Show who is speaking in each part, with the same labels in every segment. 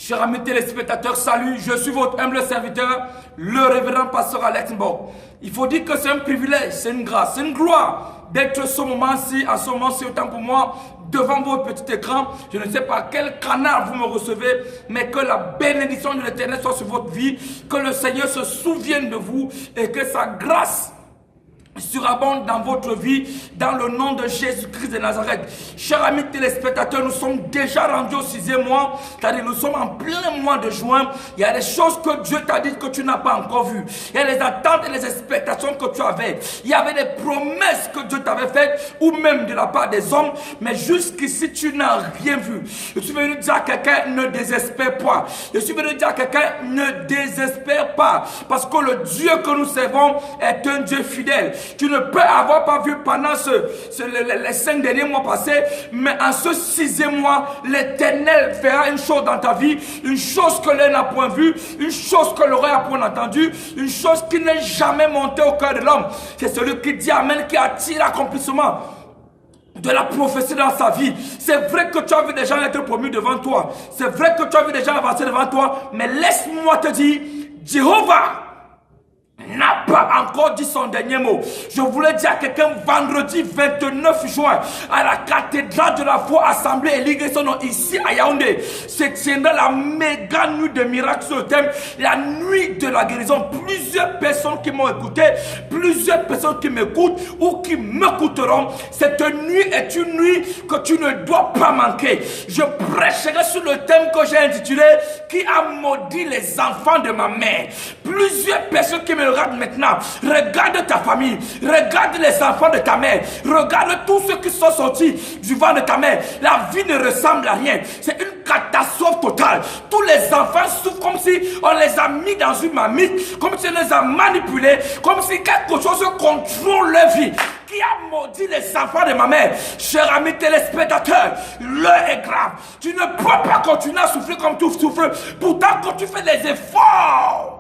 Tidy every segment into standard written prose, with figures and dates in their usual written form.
Speaker 1: Chers amis téléspectateurs, salut, je suis votre humble serviteur, le révérend pasteur Alex Mbok. Il faut dire que c'est un privilège, c'est une grâce, c'est une gloire d'être ce moment-ci, à ce moment-ci, autant pour moi, devant votre petit écran. Je ne sais pas quel canal vous me recevez, mais que la bénédiction de l'Éternel soit sur votre vie, que le Seigneur se souvienne de vous et que sa grâce surabonde dans votre vie, dans le nom de Jésus-Christ de Nazareth. Chers amis téléspectateurs, nous sommes déjà rendus au 6e mois, c'est-à-dire nous sommes en plein mois de juin. Il y a des choses que Dieu t'a dit que tu n'as pas encore vues. Il y a les attentes et les expectations que tu avais. Il y avait des promesses que Dieu t'avait faites, ou même de la part des hommes, mais jusqu'ici tu n'as rien vu. Je suis venu dire à quelqu'un, ne désespère pas. Je suis venu dire à quelqu'un, ne désespère pas, parce que le Dieu que nous servons est un Dieu fidèle. Tu ne peux avoir pas vu pendant les 5 derniers mois passés, mais en ce 6e mois, l'Éternel fera une chose dans ta vie, une chose que l'œil n'a point vue, une chose que l'oreille n'a point entendue, une chose qui n'est jamais montée au cœur de l'homme. C'est celui qui dit Amen, qui attire l'accomplissement de la prophétie dans sa vie. C'est vrai que tu as vu des gens être promus devant toi, c'est vrai que tu as vu des gens avancer devant toi, mais laisse-moi te dire, Jéhovah n'a pas encore dit son dernier mot. Je voulais dire à quelqu'un, vendredi 29 juin, à la cathédrale de la foi assemblée et ligue son nom ici à Yaoundé, se tiendra la méga nuit de miracles sur le thème, la nuit de la guérison. Plusieurs personnes qui m'ont écouté, plusieurs personnes qui m'écoutent ou qui m'écouteront. Cette nuit est une nuit que tu ne dois pas manquer. Je prêcherai sur le thème que j'ai intitulé Qui a maudit les enfants de ma mère. Plusieurs personnes qui me regardent maintenant, regarde ta famille, regarde les enfants de ta mère, regarde tous ceux qui sont sortis du ventre de ta mère. La vie ne ressemble à rien, c'est une catastrophe totale. Tous les enfants souffrent comme si on les a mis dans une marmite, comme si on les a manipulés, comme si quelque chose contrôle leur vie. Qui a maudit les enfants de ma mère? Chers amis téléspectateurs, l'heure est grave. Tu ne peux pas continuer à souffrir comme tu souffres. Pourtant, quand tu fais des efforts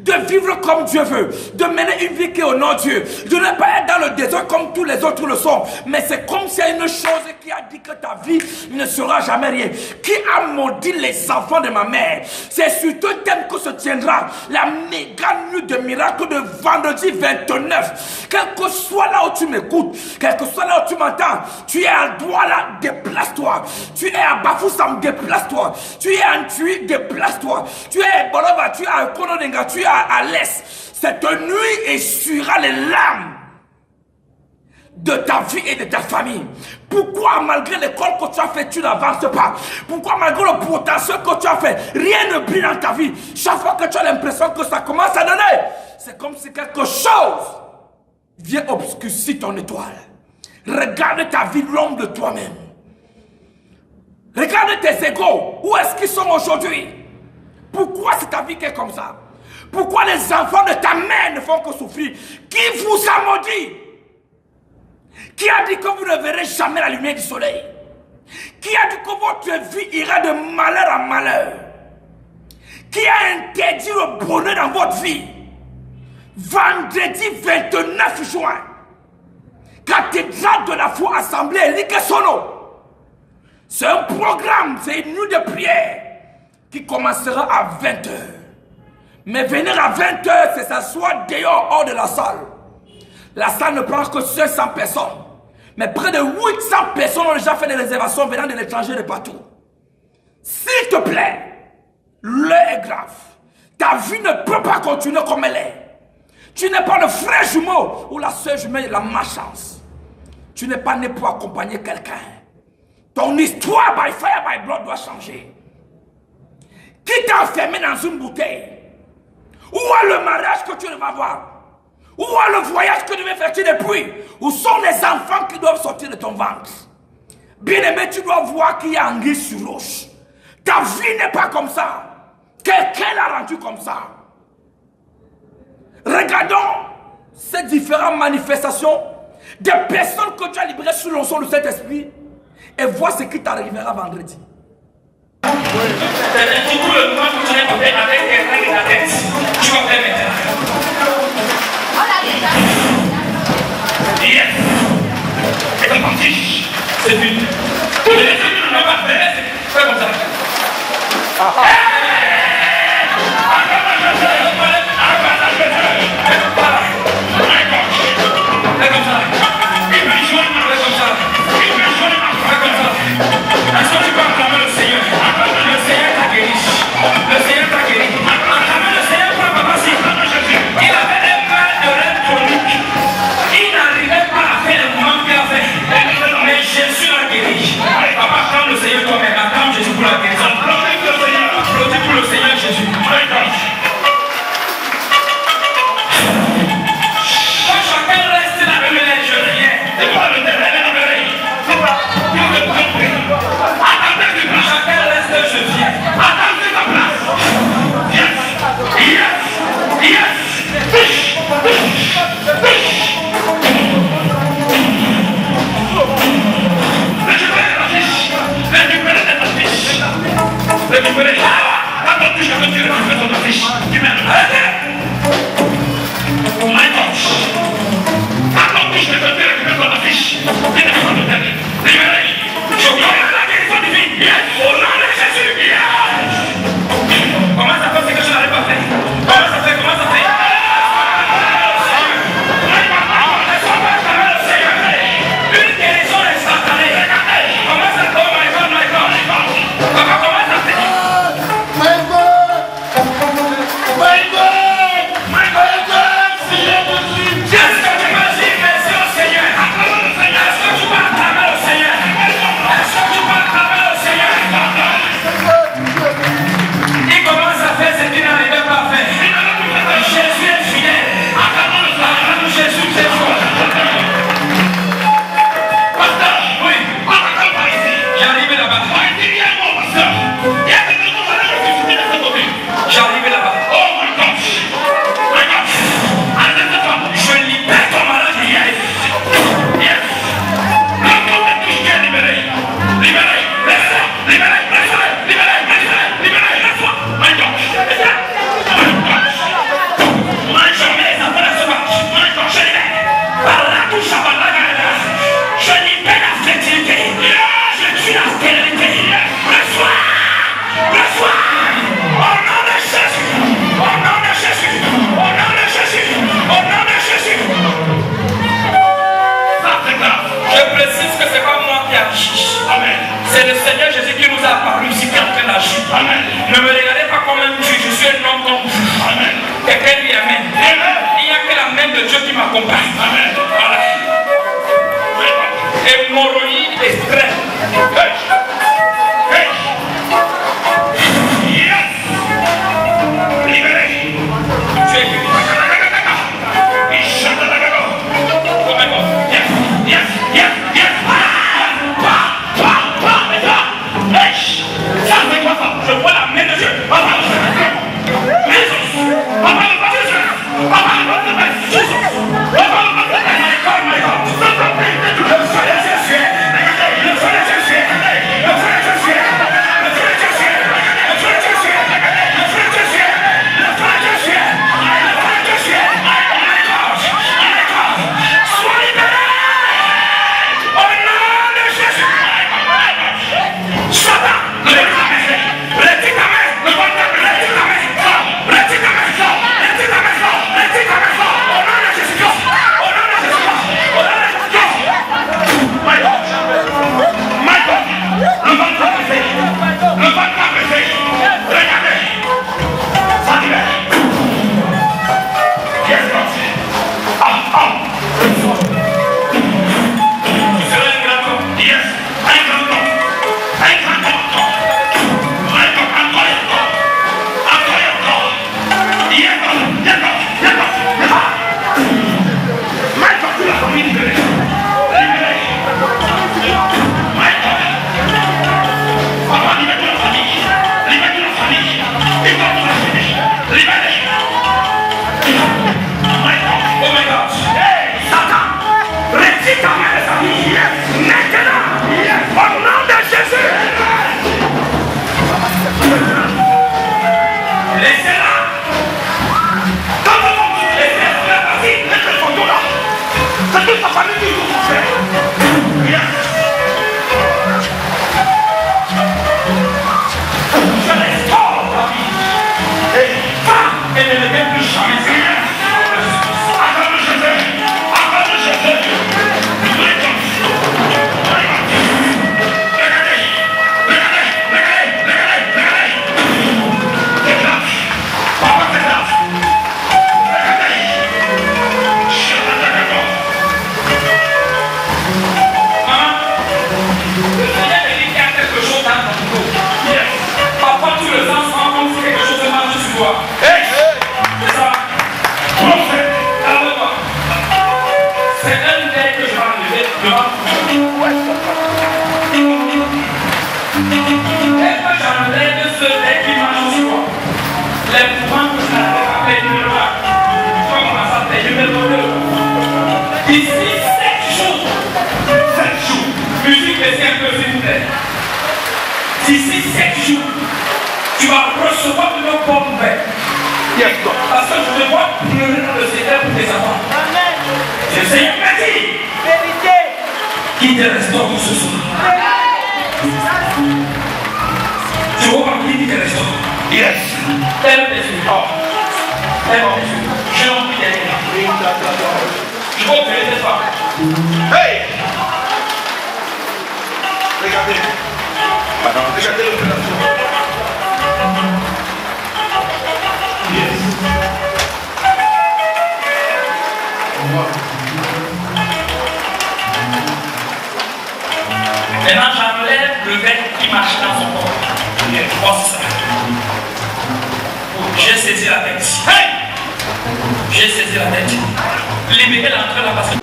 Speaker 1: de vivre comme Dieu veut, de mener une vie qui honore Dieu, de ne pas être dans le désordre comme tous les autres le sont. Mais c'est comme s'il y a une chose qui a dit que ta vie ne sera jamais rien. Qui a maudit les enfants de ma mère? C'est sur ce thème que se tiendra la méga nuit de miracles de vendredi 29. Quel que soit là où tu m'écoutes, quel que soit là où tu m'entends, tu es à Douala, déplace-toi. Tu es à Bafoussam, déplace-toi. Tu es à Ntui, déplace-toi. Tu es à Boloba, tu es à Konodenga, tu es à l'est. Cette nuit essuiera les larmes de ta vie et de ta famille. Pourquoi malgré l'école que tu as fait, tu n'avances pas? Pourquoi malgré le potentiel que tu as fait, rien ne brille dans ta vie? Chaque fois que tu as l'impression que ça commence à donner, c'est comme si quelque chose vient obscurcir ton étoile. Regarde ta vie, l'homme de toi-même. Regarde tes égaux. Où est-ce qu'ils sont aujourd'hui? Pourquoi c'est ta vie qui est comme ça? Pourquoi les enfants de ta mère ne font que souffrir? Qui vous a maudit? Qui a dit que vous ne verrez jamais la lumière du soleil? Qui a dit que votre vie ira de malheur en malheur? Qui a interdit le bonheur dans votre vie? Vendredi 29 juin, cathédrale de la foi assemblée Likesono. C'est un programme, c'est une nuit de prière qui commencera à 20h. Mais venir à 20h, c'est s'asseoir dehors, hors de la salle. La salle ne prend que 500 personnes. Mais près de 800 personnes ont déjà fait des réservations venant de l'étranger de partout. S'il te plaît, l'heure est grave. Ta vie ne peut pas continuer comme elle est. Tu n'es pas le frère jumeau ou la soeur jumelle de la malchance. Tu n'es pas né pour accompagner quelqu'un. Ton histoire, by fire, by blood, doit changer. Qui t'a enfermé dans une bouteille? Où est le mariage que tu vas voir? Où est le voyage que tu devais faire depuis? Où sont les enfants qui doivent sortir de ton ventre? Bien-aimé, tu dois voir qu'il y a anguille sur roche. Ta vie n'est pas comme ça. Quelqu'un l'a rendu comme ça. Regardons ces différentes manifestations des personnes que tu as libérées sous l'onction de cet esprit et vois ce qui t'arrivera vendredi.
Speaker 2: C'est tout le monde que tu es avec tes règles de la tête. Tu vas faire maintenant. Yes. C'est comme si c'est une. Tous les gens ne l'ont pas fait, c'est comme ça. C'est le Seigneur Jésus qui nous a apparu ici qui est en train d'agir. Amen. Ne me regardez pas comme un Dieu, je suis un homme comme vous. Amen. Quelqu'un dit Amen. Il n'y a que la main de Dieu qui m'accompagne. Amen. Voilà. Hémorroïde extrême. Yes. Libéré. Tu es libéré. Je vois la main de Dieu. D'ici 7 jours, tu vas recevoir de nos pommes vertes. Parce que je te vois pleurer dans le Seigneur pour tes enfants. Le Seigneur m'a dit qu'il te restaure ce soir. Tu vois qui dit te restaure? Yes. Telle personne. J'ai envie d'aller là. Je vois que tu n'es pas. Hey! Regardez. Regardez l'opération. Yes. Maintenant, j'enlève le verre qui marche dans son corps. Oh, c'est ça. J'ai saisi la tête. Hey! J'ai saisi la tête. Libérez l'entrée là parce que.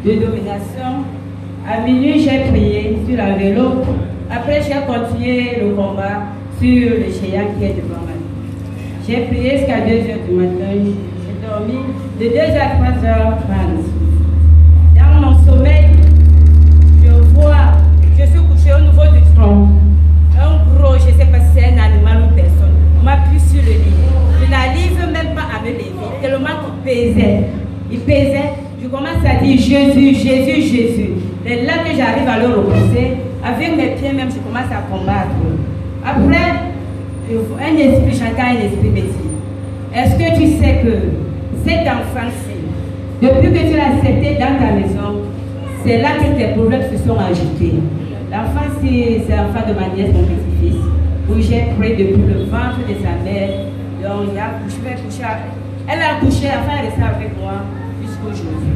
Speaker 3: De domination. À minuit, j'ai prié sur l'enveloppe. Après, j'ai continué le combat sur le géant qui est devant moi. J'ai prié jusqu'à 2h du matin. J'ai dormi de 2h à 3h30. Dans mon sommeil, je suis couché au niveau du tronc. Un gros, je ne sais pas si c'est un animal ou personne, m'appuie sur le lit. Je n'arrive même pas à me lever, tellement qu'il pesait. Il pesait. Je commence à dire Jésus, Jésus, Jésus. C'est là que j'arrive à le repousser, à Avec mes pieds même, je commence à combattre. Après, un esprit chantant, un esprit me dit, est-ce que tu sais que cet enfant-ci, depuis que tu l'as accepté dans ta maison, c'est là que tes problèmes se sont ajoutés. L'enfant, c'est l'enfant de ma nièce, mon petit-fils, où j'ai pris depuis le ventre de sa mère. Donc, elle a couché, enfin, elle est restée avec moi jusqu'aujourd'hui.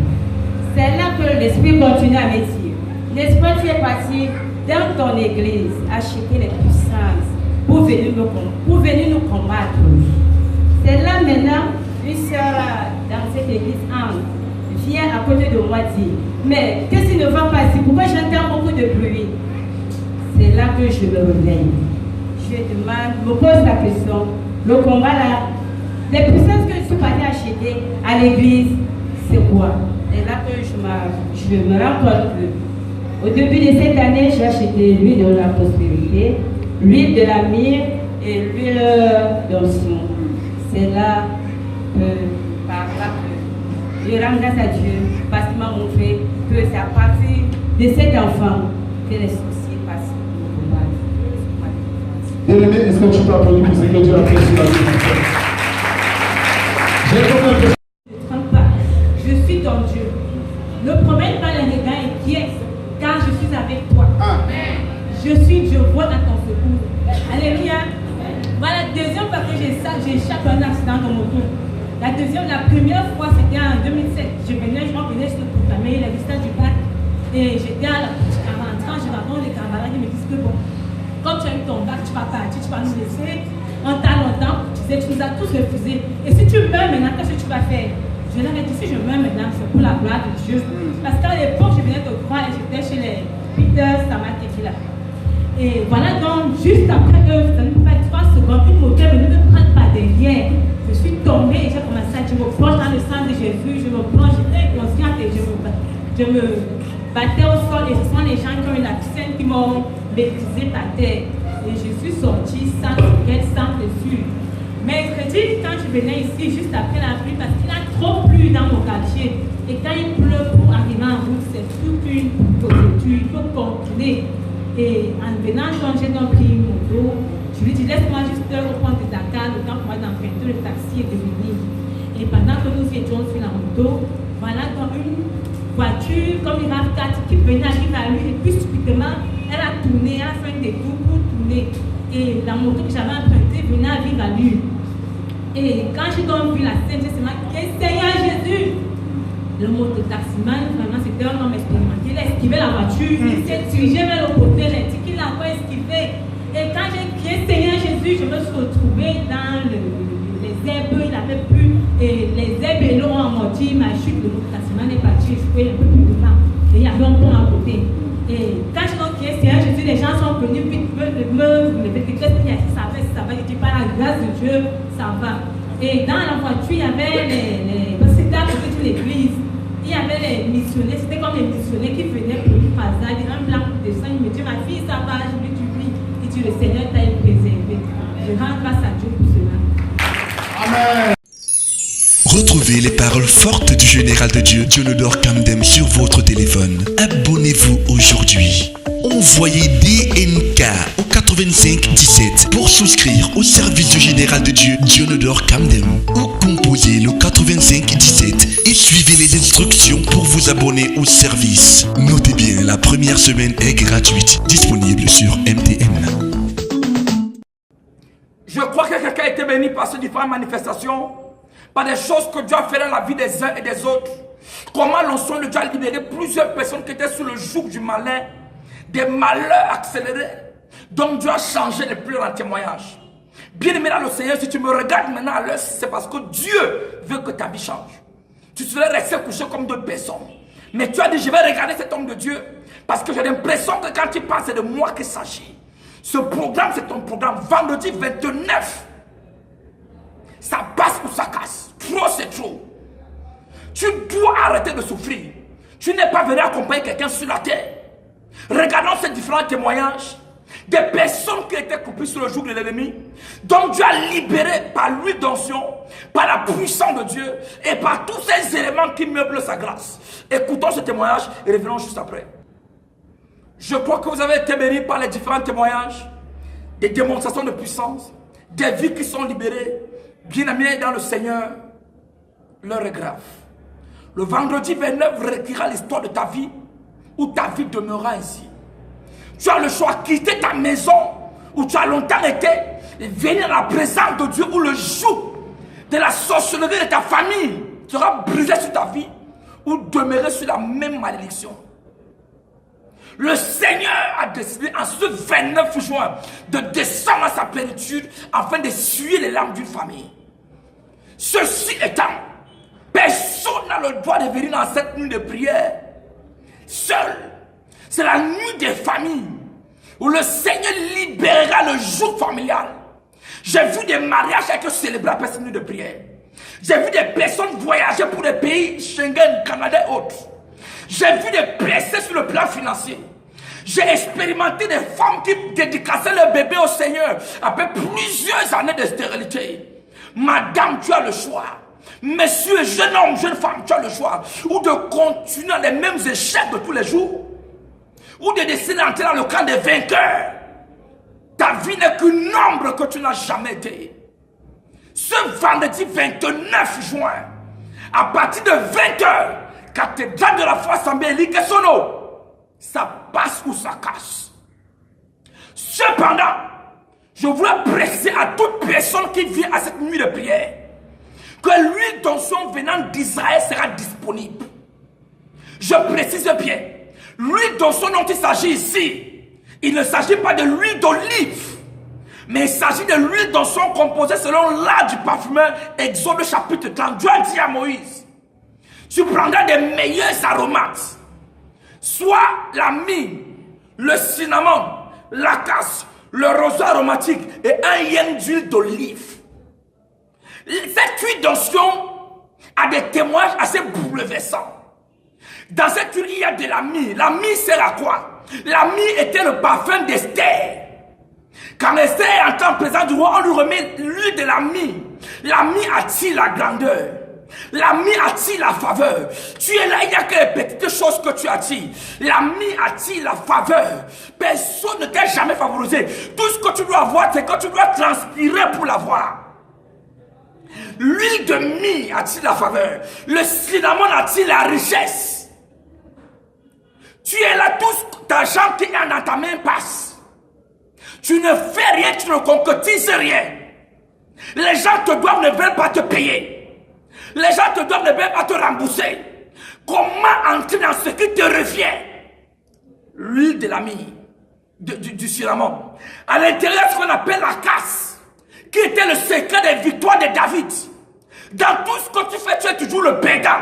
Speaker 3: C'est là que l'esprit continue à me dire, n'est-ce pas, tu es parti dans ton église acheter les puissances pour venir nous combattre. C'est là maintenant, une soeur dans cette église, Anne, vient à côté de moi dire, mais qu'est-ce qui ne va pas ici? Pourquoi j'entends beaucoup de bruit? C'est là que je me réveille. Je demande, me pose la question, le combat là, les puissances que je suis partie acheter à l'église, c'est quoi? C'est là que je me rends compte que, au début de cette année, j'ai acheté l'huile de la prospérité, l'huile de la myrrhe et l'huile d'onction. C'est là que, par là que je rends grâce à Dieu parce qu'il m'a montré que c'est à partir de cet enfant que les soucis passent au combat.
Speaker 4: Bien-aimé, est-ce que tu peux applaudir pour ce que Dieu a fait sur la vie de ton frère?
Speaker 3: Ne te trompe pas, je suis ton Dieu. Ne promène pas les regards inquiets, car je suis avec toi. Amen. Je suis Dieu, vois à ton secours. Alléluia. Voilà, deuxième fois que j'échappe à un accident de moto. La première fois, c'était en 2007. Je venais sur le proclamer les résultats du bac. Et j'étais à la petite camarade. Quand je rencontre les camarades, ils me disent que bon, comme tu as eu ton bac, tu vas partir, tu vas nous laisser. En t'a longtemps, tu disais, tu nous as tous refusés. Et si tu meurs maintenant, qu'est-ce que tu vas faire? Je leur ai dit, si je meurs maintenant, c'est pour la gloire de Dieu. Parce qu'à l'époque, je venais de croire et j'étais chez les Peter Samatekila. Et voilà, donc, juste après eux, ça ne peut pas être 3 secondes, une moto est venue me prendre par derrière. Je suis tombée et j'ai commencé à dire, je me plonge dans le sang de Jésus, je me plonge, j'étais inconsciente et je me battais au sol et ce sont les gens qui ont une accent qui m'ont maîtrisé par terre. Et je suis sortie sans quelle sans blessure. Mercredi, quand je venais ici, juste après la pluie, parce qu'il a trop plu dans mon quartier, et quand il pleut pour arriver en route, c'est toute une procédure, il faut continuer. Et en venant, quand j'ai donc pris une moto, je lui dis, laisse-moi juste au point de Dakar, le temps pour moi d'emprunter le taxi et de venir. Et pendant que nous étions sur la moto, voilà donc une voiture comme une RAV4 qui venait arriver à lui, et puis subitement, elle a tourné, elle a fait un détour pour tourner. Et la moto que j'avais empruntée venait arriver à lui. Et quand j'ai donc vu la scène, j'ai dit, Seigneur Jésus! Le mototaximan, vraiment, c'était un homme expérimenté. Il a esquivé la voiture, il s'est dirigé vers le côté, il a dit qu'il a encore esquivé. Et quand j'ai crié Seigneur Jésus, je me suis retrouvée dans les herbes, il avait plu, et les herbes et l'eau ont amorti ma chute. Le mototaximan est parti, je suis un peu plus devant. Et il y avait un pont à côté. Et quand je donc crié Seigneur Jésus, les gens sont venus vite me dire qu'est-ce qu'il y a, ça va, je dis par la grâce de Dieu, ça va. Et dans la voiture, il y avait c'était à côté de l'église. Il y avait les missionnaires, c'était comme les missionnaires qui venaient pour une passage, un blanc descend, il me dit, ma fille, ça va, je lui dis oui, et tu le Seigneur t'a préservé. Je rends grâce à Dieu pour cela.
Speaker 4: Amen.
Speaker 5: Retrouvez les paroles fortes du général de Dieu, Dionodore Kamdem, sur votre téléphone. Abonnez-vous aujourd'hui. Envoyez DNK au 85 17 pour souscrire au service du général de Dieu, Dionodore Kamdem. Ou composez le 85 17 et suivez les instructions pour vous abonner au service. Notez bien, la première semaine est gratuite, disponible sur MTN.
Speaker 1: Je crois que quelqu'un a été béni par ces différentes manifestations, par des choses que Dieu a fait dans la vie des uns et des autres. Comment l'onction de Dieu a libéré plusieurs personnes qui étaient sous le joug du malin, des malheurs accélérés. Donc Dieu a changé les pleurs en témoignage. Bien aimé dans le Seigneur, si tu me regardes maintenant à l'heure, c'est parce que Dieu veut que ta vie change. Tu serais resté couché comme d'autres personnes. Mais tu as dit, je vais regarder cet homme de Dieu, parce que j'ai l'impression que quand il parle, c'est de moi qu'il s'agit. Ce programme, c'est ton programme. Vendredi 29. Ça passe ou ça casse. Trop, c'est trop. Tu dois arrêter de souffrir. Tu n'es pas venu accompagner quelqu'un sur la terre. Regardons ces différents témoignages. Des personnes qui étaient coupées sur le joug de l'ennemi. Donc Dieu a libéré par l'huile d'onction, par la puissance de Dieu et par tous ces éléments qui meublent sa grâce. Écoutons ce témoignage et revenons juste après. Je crois que vous avez été bénis par les différents témoignages, des démonstrations de puissance, des vies qui sont libérées. Bien-aimés dans le Seigneur, l'heure est grave. Le vendredi 29 requérera l'histoire de ta vie, où ta vie demeurera ainsi. Tu as le choix de quitter ta maison, où tu as longtemps été, et venir à la présence de Dieu, où le joug de la sorcellerie de ta famille sera brisé sur ta vie, ou demeurer sur la même malédiction. Le Seigneur a décidé en ce 29 juin de descendre à sa plénitude afin d'essuyer les larmes d'une famille. Ceci étant, personne n'a le droit de venir dans cette nuit de prière seul. C'est la nuit des familles où le Seigneur libérera le joug familial. J'ai vu des mariages être célébrés après cette nuit de prière. J'ai vu des personnes voyager pour des pays Schengen, Canada et autres. J'ai vu des blessés sur le plan financier. J'ai expérimenté des femmes qui dédicaçaient leur bébé au Seigneur après plusieurs années de stérilité. Madame, tu as le choix. Monsieur, jeune homme, jeune femme, tu as le choix. Ou de continuer les mêmes échecs de tous les jours. Ou de décider d'entrer dans le camp des vainqueurs. Ta vie n'est qu'une ombre que tu n'as jamais été. Ce vendredi 29 juin, à partir de 20h, cathédrale de la foi Sambéli Kessono, ça passe ou ça casse. Cependant, je voulais préciser à toute personne qui vient à cette nuit de prière que l'huile d'onction venant d'Israël sera disponible. Je précise bien, l'huile d'onction dont il s'agit ici, il ne s'agit pas de l'huile d'olive, mais il s'agit de l'huile d'onction composée selon l'art du parfumeur. Exode chapitre 30. Dieu a dit à Moïse, tu prendras des meilleurs aromates, soit la myrrhe, le cinnamon, l'acace, le roseau aromatique et un yen d'huile d'olive. Cette huile d'onction a des témoignages assez bouleversants. Dans cette huile, il y a de la myrrhe. La myrrhe sert à quoi? La myrrhe était le parfum d'Esther. Quand Esther est entrée en présence du roi, on lui remet l'huile de la myrrhe. La myrrhe attire la grandeur. La myrrhe attire la faveur. Tu es là, il n'y a que les petites choses que tu attires. La myrrhe attire la faveur. Personne ne t'a jamais favorisé. Tout ce que tu dois avoir, c'est que tu dois transpirer pour l'avoir. L'huile de myrrhe attire la faveur. Le cinnamon attire la richesse. Tu es là, tout cet argent qui est dans ta main passe. Tu ne fais rien, tu ne concrétises rien. Les gens te doivent, ne veulent pas te payer. Les gens te doivent, ne veulent pas te rembourser. Comment entrer dans ce qui te revient? L'huile de la myrrhe, du cinnamon. À l'intérieur, ce qu'on appelle la casse, qui était le secret des victoires de David. Dans tout ce que tu fais, tu es toujours le perdant.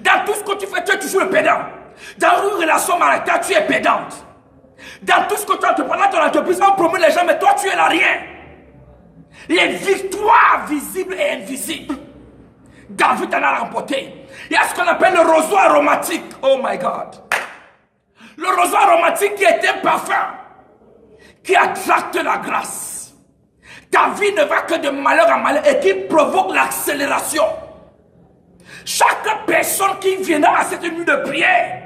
Speaker 1: Dans tout ce que tu fais, tu es toujours le perdant. Dans une relation maritale, tu es perdante. Dans tout ce que tu entreprends dans ton entreprise, on promet les gens, mais toi, tu es là rien. Les victoires visibles et invisibles, David en a remporté. Il y a ce qu'on appelle le roseau aromatique. Oh my God. Le roseau aromatique qui est un parfum qui attracte la grâce. Ta vie ne va que de malheur en malheur et qui provoque l'accélération. Chaque personne qui viendra à cette nuit de prière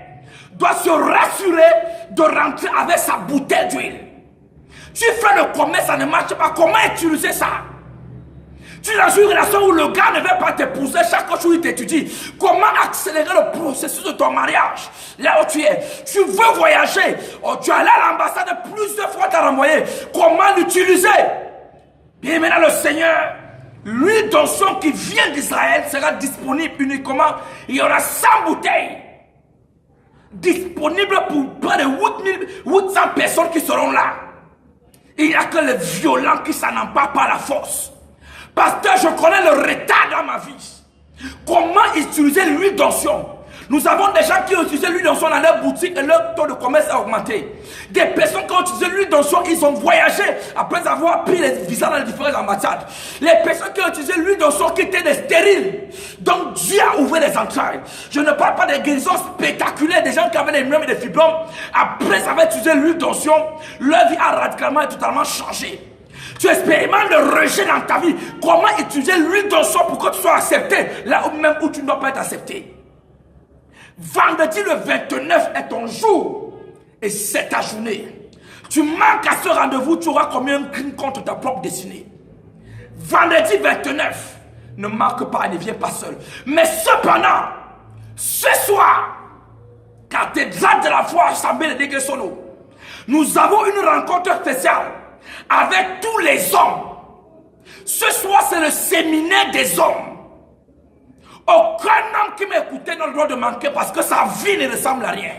Speaker 1: doit se rassurer de rentrer avec sa bouteille d'huile. Tu fais le commerce, ça ne marche pas. Comment utiliser ça? Tu es dans une relation où le gars ne veut pas t'épouser, chaque jour il t'étudie. Comment accélérer le processus de ton mariage? Là où tu es, tu veux voyager. Oh, tu es allé à l'ambassade plusieurs fois, tu as renvoyé. Comment l'utiliser? Bien maintenant le Seigneur, l'huile d'onction qui vient d'Israël sera disponible uniquement. Il y aura 100 bouteilles disponibles pour près de 800 personnes qui seront là. Il n'y a que les violents qui s'en emparent par la force. Pasteur, je connais le retard dans ma vie. Comment utiliser l'huile d'onction? Nous avons des gens qui ont utilisé l'huile d'onction dans leur boutique et leur taux de commerce a augmenté. Des personnes qui ont utilisé l'huile d'onction, ils ont voyagé après avoir pris les visas dans les différentes ambassades. Les personnes qui ont utilisé l'huile d'onction qui étaient des stériles. Donc Dieu a ouvert les entrailles. Je ne parle pas des guérisons spectaculaires, des gens qui avaient des myomes et des fibromes. Après avoir utilisé l'huile d'onction, leur vie a radicalement et totalement changé. Tu expérimentes le rejet dans ta vie. Comment utiliser l'huile d'onction pour que tu sois accepté là même où tu ne dois pas être accepté? Vendredi le 29 est ton jour Et c'est ta journée. Tu manques à ce rendez-vous, tu auras commis un crime contre ta propre destinée. Vendredi 29, ne manque pas, ne viens pas seul. Mais cependant, ce soir, cathédrale de la foi à Sambé de Solo, nous avons une rencontre spéciale avec tous les hommes. Ce soir, c'est le séminaire des hommes. Aucun homme qui m'écoutait n'a le droit de manquer parce que sa vie ne ressemble à rien.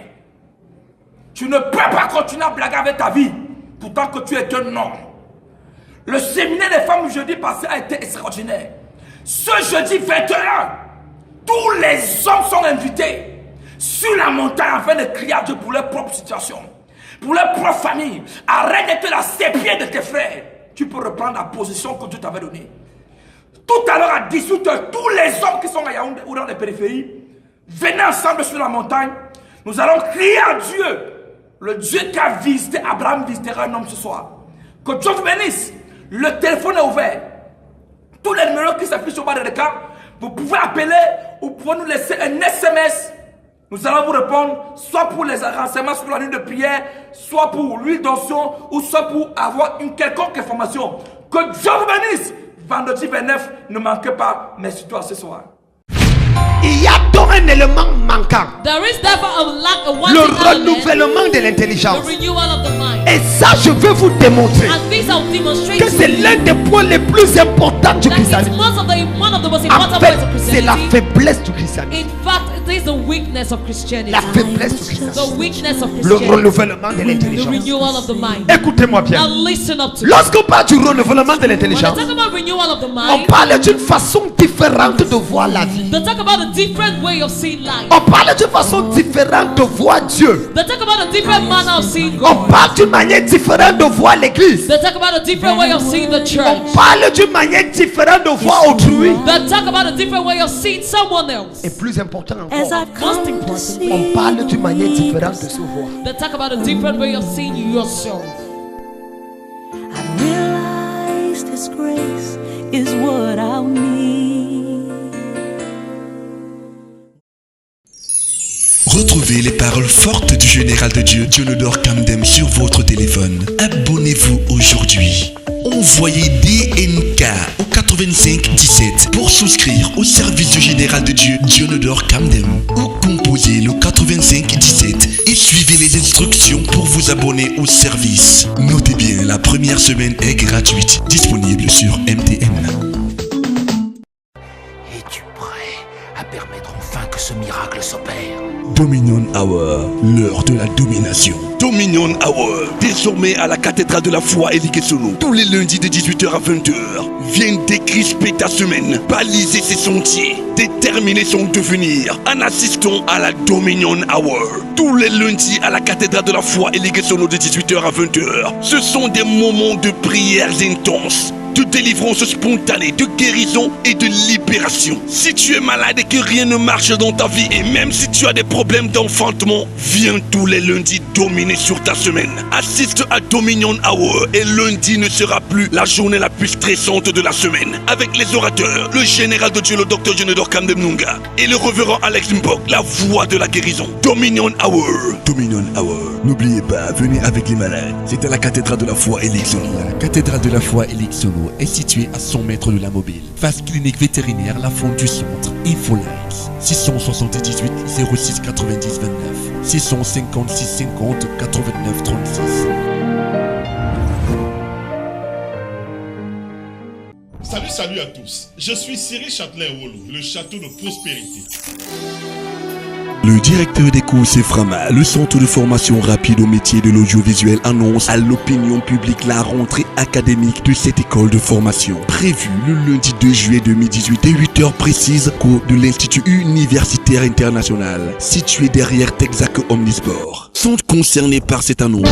Speaker 1: Tu ne peux pas continuer à blaguer avec ta vie, pourtant que tu es un homme. Le séminaire des femmes jeudi passé a été extraordinaire. Ce jeudi 21, tous les hommes sont invités sur la montagne afin de crier à Dieu pour leur propre situation, pour leur propre famille. Arrête d'être la sépier de tes frères. Tu peux reprendre la position que Dieu t'avait donnée. Tout à l'heure à 18h, tous les hommes qui sont à Yaoundé ou dans les périphéries, venez ensemble sur la montagne. Nous allons crier à Dieu. Le Dieu qui a visité Abraham visitera un homme ce soir. Que Dieu vous bénisse. Le téléphone est ouvert. Tous les numéros qui s'affichent sur le bas de l'écran, vous pouvez appeler ou vous pouvez nous laisser un SMS. Nous allons vous répondre, soit pour les renseignements sur la nuit de prière, soit pour l'huile d'onction, ou soit pour avoir une quelconque information. Que Dieu vous bénisse. Vendredi 29, ne manquez pas, mais surtout ce soir.
Speaker 6: Il y a donc un élément manquant.
Speaker 7: There is therefore a lack of one
Speaker 6: Le
Speaker 7: element,
Speaker 6: renouvellement de l'intelligence.
Speaker 7: the renewal of the mind.
Speaker 6: Et ça, je veux vous démontrer
Speaker 7: And these are demonstrated
Speaker 6: que c'est l'un des points les plus importants du
Speaker 7: that it's
Speaker 6: christianisme.
Speaker 7: one of the most
Speaker 6: En
Speaker 7: important
Speaker 6: fait,
Speaker 7: points of
Speaker 6: c'est la
Speaker 7: Christianity.
Speaker 6: faiblesse du christianisme.
Speaker 7: In fact, it is the weakness of Christianity.
Speaker 6: La faiblesse du christianisme.
Speaker 7: The weakness of
Speaker 6: Le
Speaker 7: Christianity.
Speaker 6: renouvellement de
Speaker 7: The
Speaker 6: l'intelligence.
Speaker 7: renewal of the mind.
Speaker 6: Écoutez-moi
Speaker 7: Now
Speaker 6: bien.
Speaker 7: listen up to me.
Speaker 6: Lorsqu'on parle du renouvellement de
Speaker 7: When
Speaker 6: l'intelligence,
Speaker 7: they talk about renewal of the
Speaker 6: on
Speaker 7: mind,
Speaker 6: parle d'une façon différente de voir la vie.
Speaker 7: they talk about a different way of seeing life.
Speaker 6: On parle d'une façon différente de voir Dieu.
Speaker 7: They talk about a different manner of seeing
Speaker 6: On
Speaker 7: God.
Speaker 6: parle d'une manière différente de voir l'église.
Speaker 7: They talk about a different way of seeing the
Speaker 6: On
Speaker 7: church.
Speaker 6: parle d'une manière différente de voir autrui.
Speaker 7: They talk about a different way of seeing someone else.
Speaker 6: Et plus important encore,
Speaker 7: Most importantly,
Speaker 6: on parle d'une manière différente de se voir.
Speaker 7: they talk about a different way of seeing yourself.
Speaker 8: I realize this grace is what I need.
Speaker 5: Retrouvez les paroles fortes du général de Dieu, Dionodore Kamdem, sur votre téléphone. Abonnez-vous aujourd'hui. Envoyez DNK au 85 17 pour souscrire au service du général de Dieu, Dionodore Kamdem. Ou composez le 85 17 et suivez les instructions pour vous abonner au service. Notez bien, la première semaine est gratuite, disponible sur MTN.
Speaker 6: Es-tu prêt à permettre enfin que ce miracle s'opère?
Speaker 5: Dominion Hour, l'heure de la domination. Dominion Hour, désormais à la cathédrale de la foi Elikesono, tous les lundis de 18h à 20h. Viens décrisper ta semaine, baliser ses sentiers, déterminer son devenir en assistant à la Dominion Hour. Tous les lundis à la cathédrale de la foi Elikesono de 18h à 20h. Ce sont des moments de prières intenses, de délivrance spontanée, de guérison et de libération. Si tu es malade et que rien ne marche dans ta vie, et même si tu as des problèmes d'enfantement, viens tous les lundis dominer sur ta semaine. Assiste à Dominion Hour et lundi ne sera plus la journée la plus stressante de la semaine. Avec les orateurs, le général de Dieu, le docteur Dionodore Kamdem Nunga et le révérend Alex Mbok, la voix de la guérison. Dominion Hour. Dominion Hour. N'oubliez pas, venez avec les malades. C'est à la cathédrale de la foi Elixono. La cathédrale de la foi Elixono est située à 100 mètres de la mobile. Face clinique vétérinaire, la fonte du centre. Infolex 678 06 90 29 656 50 89 36.
Speaker 9: Salut à tous. Je suis Cyril Châtelain-Wolo, le château de prospérité.
Speaker 5: Le directeur des cours CEFRAMA, le centre de formation rapide au métier de l'audiovisuel, annonce à l'opinion publique la rentrée académique de cette école de formation. Prévue le lundi 2 juillet 2018 à 8h précises, cours de l'Institut Universitaire International, situé derrière Texaco Omnisport. Sont concernés par cette annonce.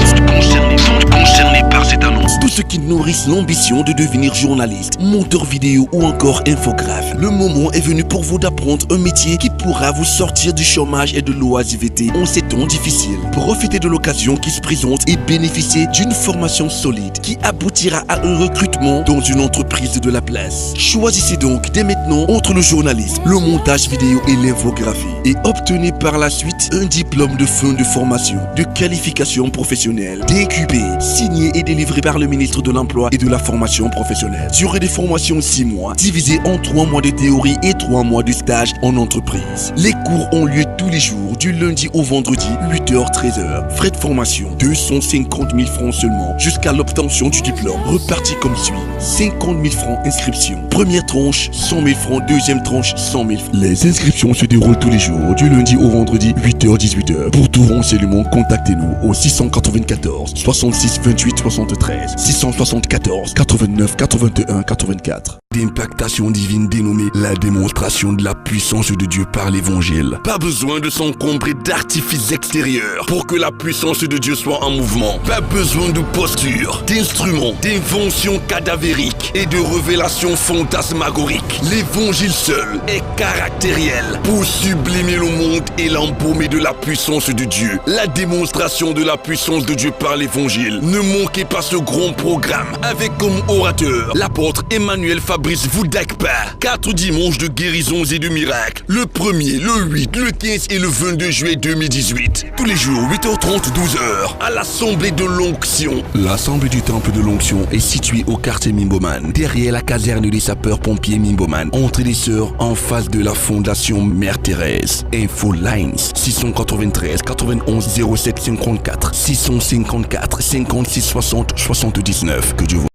Speaker 5: Tous ceux qui nourrissent l'ambition de devenir journaliste, monteur vidéo ou encore infographe. Le moment est venu pour vous d'apprendre un métier qui pourra vous sortir du chômage et de l'oisiveté en ces temps difficiles. Profitez de l'occasion qui se présente et bénéficiez d'une formation solide qui aboutira à un recrutement uniquement dans une entreprise de la place. Choisissez donc dès maintenant entre le journalisme, le montage vidéo et l'infographie et obtenez par la suite un diplôme de fin de formation, de qualification professionnelle, DQP, signé et délivré par le ministre de l'Emploi et de la Formation professionnelle. Durée de formation 6 mois, divisé en 3 mois de théorie et 3 mois de stage en entreprise. Les cours ont lieu tous les jours, du lundi au vendredi, 8h-13h. Frais de formation, 250 000 francs seulement, jusqu'à l'obtention du diplôme. Reparti comme suit, 50 000 francs inscription. Première tranche, 100 000 francs, deuxième tranche, 100 000 francs. Les inscriptions se déroulent tous les jours, du lundi au vendredi, 8h-18h. Pour tout renseignement, contactez-nous au 694 66 28 73 674 89 81 84. D'impactation divine dénommée la démonstration de la puissance de Dieu par l'évangile. Pas besoin de s'encombrer d'artifices extérieurs pour que la puissance de Dieu soit en mouvement. Pas besoin de posture, d'instruments, d'inventions cadavériques et de révélations fantasmagoriques. L'évangile seul est caractériel pour sublimer le monde et l'embaumer de la puissance de Dieu. La démonstration de la puissance de Dieu par l'évangile. Ne manquez pas ce grand programme avec comme orateur l'apôtre Emmanuel Fabrice Voudakpa. 4 dimanches de guérisons et de miracles. Le 1er, le 8, le 15 et le 22 juillet 2018. Tous les jours, 8h30, 12h, à l'Assemblée de l'Onction. L'Assemblée du Temple de l'Onction est située au quartier Mimboman, derrière la caserne des sapeurs-pompiers Mimboman, entrée des Sœurs en face de la Fondation Mère Thérèse. Info Lines 693 91 07 54 654 56 60 79. Que Dieu vous